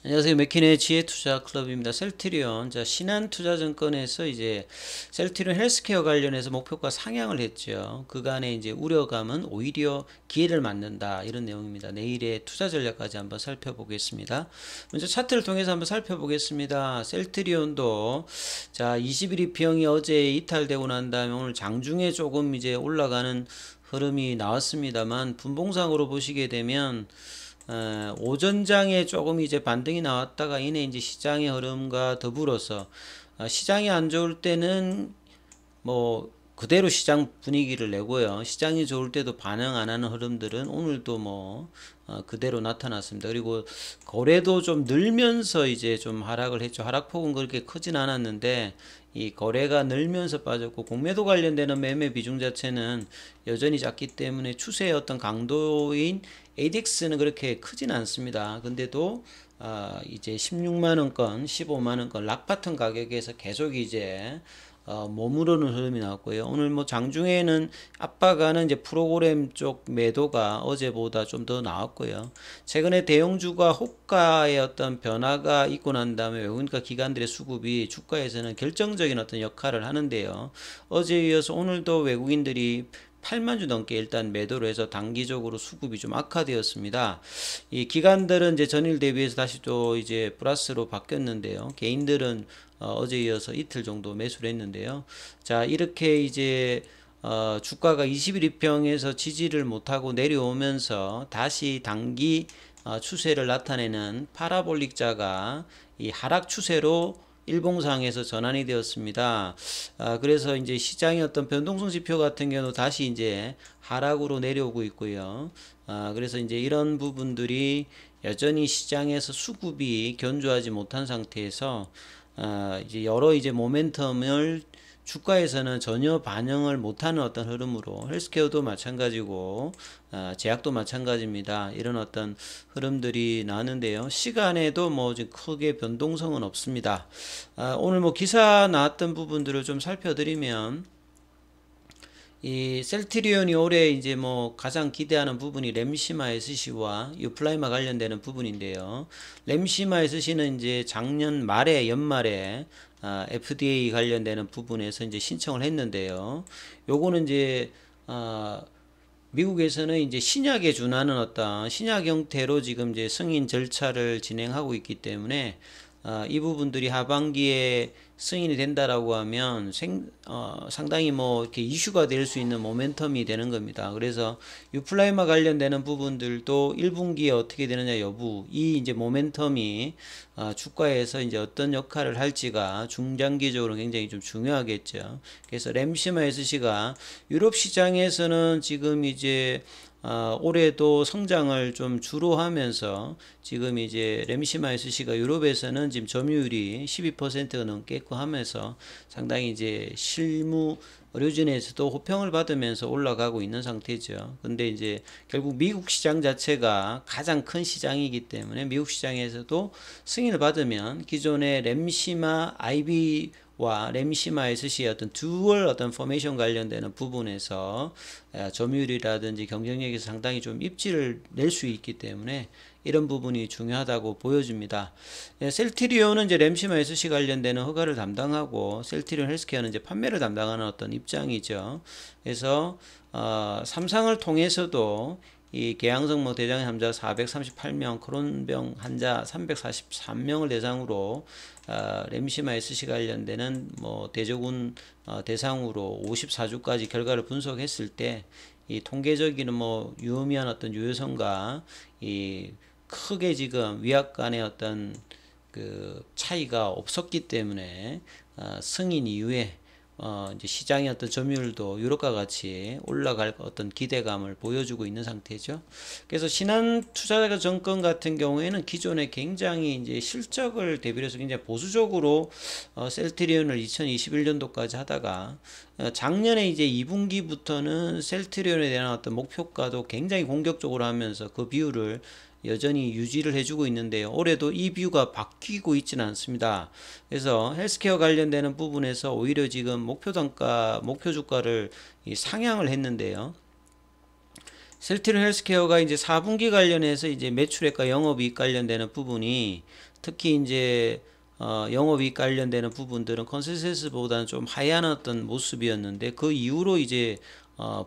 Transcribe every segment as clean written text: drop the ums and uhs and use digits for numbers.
안녕하세요. 맥킨의 지혜투자 클럽입니다. 셀트리온. 자, 신한투자증권에서 이제 셀트리온 헬스케어 관련해서 목표가 상향을 했죠. 그간의 이제 우려감은 오히려 기회를 맞는다. 이런 내용입니다. 내일의 투자 전략까지 한번 살펴보겠습니다. 먼저 차트를 통해서 한번 살펴보겠습니다. 셀트리온도 자, 21일평이 어제 이탈되고 난 다음에 오늘 장중에 조금 이제 올라가는 흐름이 나왔습니다만 분봉상으로 보시게 되면 오전장에 조금 이제 반등이 나왔다가 이내 이제 시장의 흐름과 더불어서 시장이 안 좋을 때는 뭐 그대로 시장 분위기를 내고요. 시장이 좋을 때도 반응 안 하는 흐름들은 오늘도 뭐 그대로 나타났습니다. 그리고 거래도 좀 늘면서 이제 좀 하락을 했죠. 하락폭은 그렇게 크진 않았는데 이 거래가 늘면서 빠졌고 공매도 관련되는 매매 비중 자체는 여전히 작기 때문에 추세의 어떤 강도인 ADX는 그렇게 크진 않습니다. 근데도 이제 16만원권, 15만원권 락바텀 가격에서 계속 이제 머무르는 흐름이 나왔고요. 오늘 뭐 장중에는 압박하는 이제 프로그램 쪽 매도가 어제보다 좀 더 나왔고요. 최근에 대형주가 호가의 어떤 변화가 있고 난 다음에 외국인과 기관들의 수급이 주가에서는 결정적인 어떤 역할을 하는데요. 어제에 이어서 오늘도 외국인들이 8만 주 넘게 일단 매도를 해서 단기적으로 수급이 좀 악화되었습니다. 이 기관들은 이제 전일 대비해서 다시 또 이제 플러스로 바뀌었는데요. 개인들은 어제 이어서 이틀 정도 매수를 했는데요. 자, 이렇게 이제 주가가 21일평에서 지지를 못하고 내려오면서 다시 단기 추세를 나타내는 파라볼릭자가 이 하락 추세로 일봉상에서 전환이 되었습니다. 그래서 이제 시장의 어떤 변동성 지표 같은 경우 다시 이제 하락으로 내려오고 있고요. 그래서 이제 이런 부분들이 여전히 시장에서 수급이 견조하지 못한 상태에서 이제 여러 이제 모멘텀을 주가에서는 전혀 반영을 못하는 어떤 흐름으로 헬스케어도 마찬가지고 제약도 마찬가지입니다. 이런 어떤 흐름들이 나는데요. 시간에도 뭐 지금 크게 변동성은 없습니다. 오늘 뭐 기사 나왔던 부분들을 좀 살펴드리면 이 셀트리온이 올해 이제 뭐 가장 기대하는 부분이 램시마 SC와 유플라이마 관련되는 부분인데요. 램시마 SC는 이제 작년 말에 연말에 FDA 관련되는 부분에서 이제 신청을 했는데요. 요거는 이제 미국에서는 이제 신약에 준하는 어떤 신약 형태로 지금 이제 승인 절차를 진행하고 있기 때문에 이 부분들이 하반기에 승인이 된다라고 하면 상당히 뭐 이렇게 이슈가 될 수 있는 모멘텀이 되는 겁니다. 그래서 유플라이마 관련되는 부분들도 1분기에 어떻게 되느냐 여부, 이 이제 모멘텀이 주가에서 이제 어떤 역할을 할지가 중장기적으로 굉장히 좀 중요하겠죠. 그래서 램시마 SC가 유럽 시장에서는 지금 이제 올해도 성장을 좀 주로 하면서 지금 이제 램시마 SC가 유럽에서는 지금 점유율이 12%가 넘겠고 하면서 상당히 이제 실무 의료진에서도 호평을 받으면서 올라가고 있는 상태죠. 근데 이제 결국 미국 시장 자체가 가장 큰 시장이기 때문에 미국 시장에서도 승인을 받으면 기존의 램시마 IB 와 램시마 SC의 어떤 듀얼 어떤 포메이션 관련되는 부분에서 점유율이라든지 경쟁력에서 상당히 좀 입지를 낼 수 있기 때문에 이런 부분이 중요하다고 보여집니다. 셀트리온은 이제 램시마 SC 관련되는 허가를 담당하고 셀트리온 헬스케어는 이제 판매를 담당하는 어떤 입장이죠. 그래서 삼상을 통해서도 이 개양성 뭐 대장의 환자 438명, 크론병 환자 343명을 대상으로 램시마 SC 관련되는 뭐 대조군 대상으로 54주까지 결과를 분석했을 때 이 통계적인 뭐 유의미한 어떤 유효성과 이 크게 지금 위약 간의 어떤 그 차이가 없었기 때문에 승인 이후에 이제 시장의 어떤 점유율도 유럽과 같이 올라갈 어떤 기대감을 보여주고 있는 상태죠. 그래서 신한투자증권 같은 경우에는 기존에 굉장히 이제 실적을 대비해서 굉장히 보수적으로 셀트리온을 2021년도까지 하다가 작년에 이제 2분기부터는 셀트리온에 대한 어떤 목표가도 굉장히 공격적으로 하면서 그 비율을 여전히 유지를 해주고 있는데요. 올해도 이 뷰가 바뀌고 있지는 않습니다. 그래서 헬스케어 관련되는 부분에서 오히려 지금 목표 단가, 목표 주가를 상향을 했는데요. 셀트리온 헬스케어가 이제 4분기 관련해서 이제 매출액과 영업이익 관련되는 부분이 특히 이제 영업이익 관련되는 부분들은 컨센서스보다는 좀 하향 어떤 모습이었는데 그 이후로 이제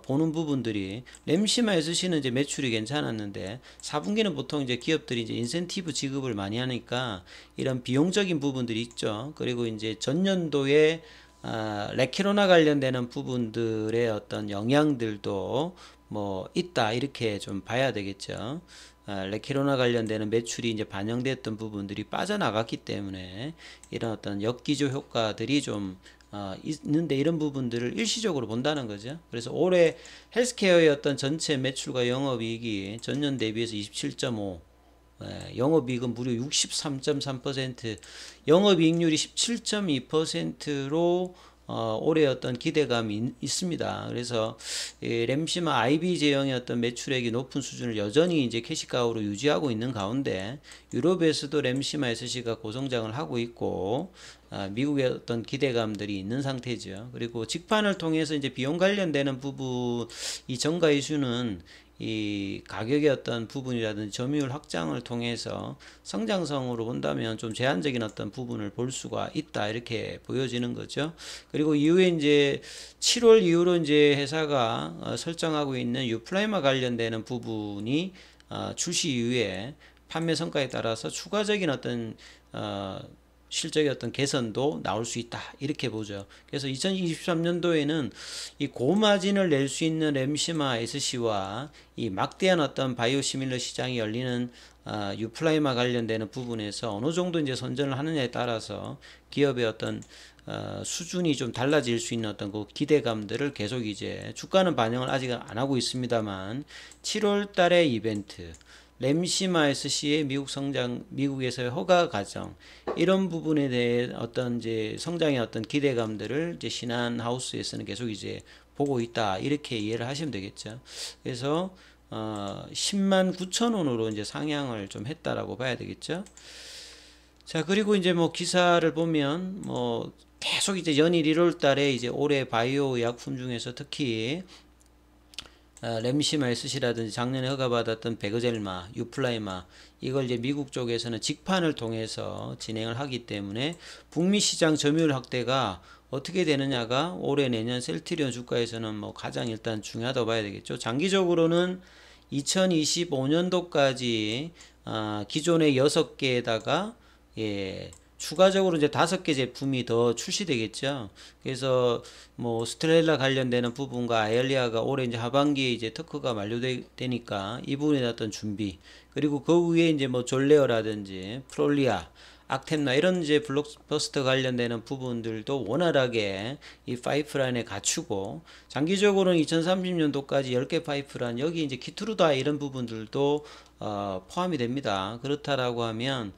보는 부분들이 램시마 SC는 이제 매출이 괜찮았는데 4분기는 보통 이제 기업들이 이제 인센티브 지급을 많이 하니까 이런 비용적인 부분들이 있죠. 그리고 이제 전년도에 레키로나 관련되는 부분들의 어떤 영향들도 뭐 있다 이렇게 좀 봐야 되겠죠. 레키로나 관련되는 매출이 이제 반영됐던 부분들이 빠져나갔기 때문에 이런 어떤 역기조 효과들이 좀 있는데 이런 부분들을 일시적으로 본다는 거죠. 그래서 올해 헬스케어의 어떤 전체 매출과 영업이익이 전년 대비해서 27.5, 영업이익은 무려 63.3%, 영업이익률이 17.2%로 올해 어떤 기대감이 있습니다. 그래서 램시마 IB 제형의 어떤 매출액이 높은 수준을 여전히 이제 캐시카우로 유지하고 있는 가운데 유럽에서도 램시마 SC가 고성장을 하고 있고 미국의 어떤 기대감들이 있는 상태죠. 그리고 직판을 통해서 이제 비용 관련되는 부분 이 정가 이슈는 이 가격의 어떤 부분이라든지 점유율 확장을 통해서 성장성으로 본다면 좀 제한적인 어떤 부분을 볼 수가 있다 이렇게 보여지는 거죠. 그리고 이후에 이제 7월 이후로 이제 회사가 설정하고 있는 유플라이마 관련되는 부분이 출시 이후에 판매 성과에 따라서 추가적인 어떤 실적의 어떤 개선도 나올 수 있다 이렇게 보죠. 그래서 2023년도에는 이 고마진을 낼 수 있는 램시마 SC와 이 막대한 어떤 바이오시밀러 시장이 열리는 유플라이마 관련되는 부분에서 어느 정도 이제 선전을 하느냐에 따라서 기업의 어떤 수준이 좀 달라질 수 있는 어떤 그 기대감들을 계속 이제 주가는 반영을 아직 안 하고 있습니다만 7월 달의 이벤트 램시마 SC의 미국에서의 허가 과정, 이런 부분에 대해 어떤 이제 성장의 어떤 기대감들을 이제 신한하우스에서는 계속 이제 보고 있다. 이렇게 이해를 하시면 되겠죠. 그래서, 10만 9천 원으로 이제 상향을 좀 했다라고 봐야 되겠죠. 자, 그리고 이제 뭐 기사를 보면 뭐 계속 이제 연일 1월 달에 이제 올해 바이오 약품 중에서 특히 램시마 SC라든지 작년에 허가받았던 베그젤마, 유플라이마 이걸 이제 미국 쪽에서는 직판을 통해서 진행을 하기 때문에 북미 시장 점유율 확대가 어떻게 되느냐가 올해 내년 셀트리온 주가에서는 뭐 가장 일단 중요하다고 봐야 되겠죠. 장기적으로는 2025년도까지 기존의 6개에다가 추가적으로 이제 5개 제품이 더 출시되겠죠. 그래서 뭐 스텔라 관련되는 부분과 아엘리아가 올해 이제 하반기에 이제 특허가 만료되니까 이 부분에 어떤 준비, 그리고 그 위에 이제 뭐 졸레어라든지 프롤리아, 악템나 이런 이제 블록버스터 관련되는 부분들도 원활하게 이 파이프라인에 갖추고, 장기적으로는 2030년도까지 10개 파이프라인, 여기 이제 키트루다 이런 부분들도 포함이 됩니다. 그렇다라고 하면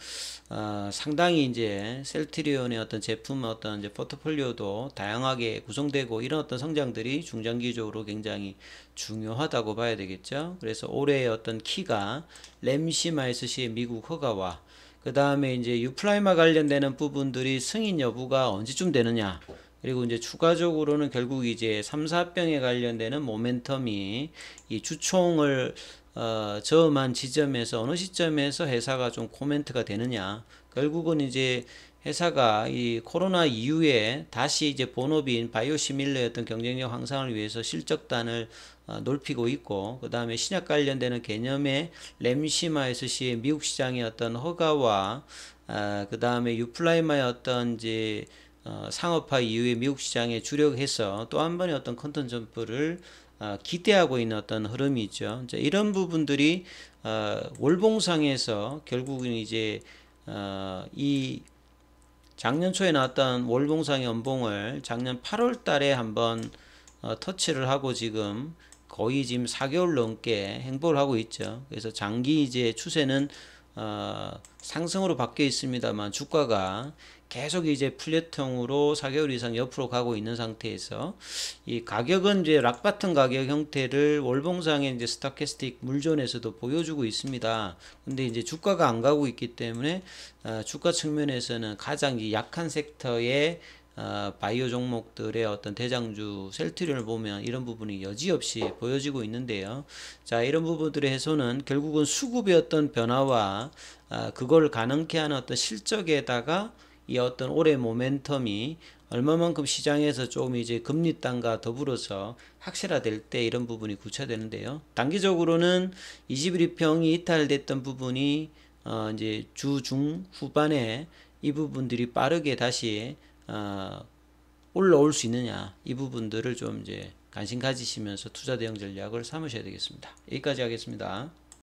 상당히 이제 셀트리온의 어떤 제품 어떤 이제 포트폴리오도 다양하게 구성되고 이런 어떤 성장들이 중장기적으로 굉장히 중요하다고 봐야 되겠죠. 그래서 올해의 어떤 키가 램시마 SC의 미국 허가와 그 다음에 이제 유플라이마 관련되는 부분들이 승인 여부가 언제쯤 되느냐, 그리고 이제 추가적으로는 결국 이제 3, 4병에 관련되는 모멘텀이 이 주총을 저음한 지점에서 어느 시점에서 회사가 좀 코멘트가 되느냐, 결국은 이제 회사가 이 코로나 이후에 다시 이제 본업인 바이오시밀러의 어떤 경쟁력 향상을 위해서 실적단을 넓히고 있고, 그 다음에 신약 관련되는 개념의 램시마 SC의 미국 시장의 어떤 허가와 그 다음에 유플라이마의 어떤 이제 상업화 이후에 미국 시장에 주력해서 또 한 번의 어떤 컨텐츠 점프를 기대하고 있는 어떤 흐름이 있죠. 이런 부분들이 월봉상에서 결국은 이제 이 작년 초에 나왔던 월봉상의 연봉을 작년 8월 달에 한번 터치를 하고 지금 거의 지금 4개월 넘게 행보를 하고 있죠. 그래서 장기 이제 추세는 상승으로 바뀌어 있습니다만 주가가 계속 이제 플랫형으로 4개월 이상 옆으로 가고 있는 상태에서 이 가격은 이제 락바튼 가격 형태를 월봉상의 이제 스타캐스틱 물존에서도 보여주고 있습니다. 근데 이제 주가가 안 가고 있기 때문에 주가 측면에서는 가장 약한 섹터의 바이오 종목들의 어떤 대장주 셀트리온을 보면 이런 부분이 여지없이 보여지고 있는데요. 자, 이런 부분들의 해소는 결국은 수급의 어떤 변화와 그걸 가능케 하는 어떤 실적에다가 이 어떤 올해 모멘텀이 얼마만큼 시장에서 조금 이제 금리 단과 더불어서 확실화될 때 이런 부분이 구체되는데요. 단기적으로는 21평이 이탈됐던 부분이 이제 주 중 후반에 이 부분들이 빠르게 다시 올라올 수 있느냐, 이 부분들을 좀 이제 관심 가지시면서 투자 대응 전략을 삼으셔야 되겠습니다. 여기까지 하겠습니다.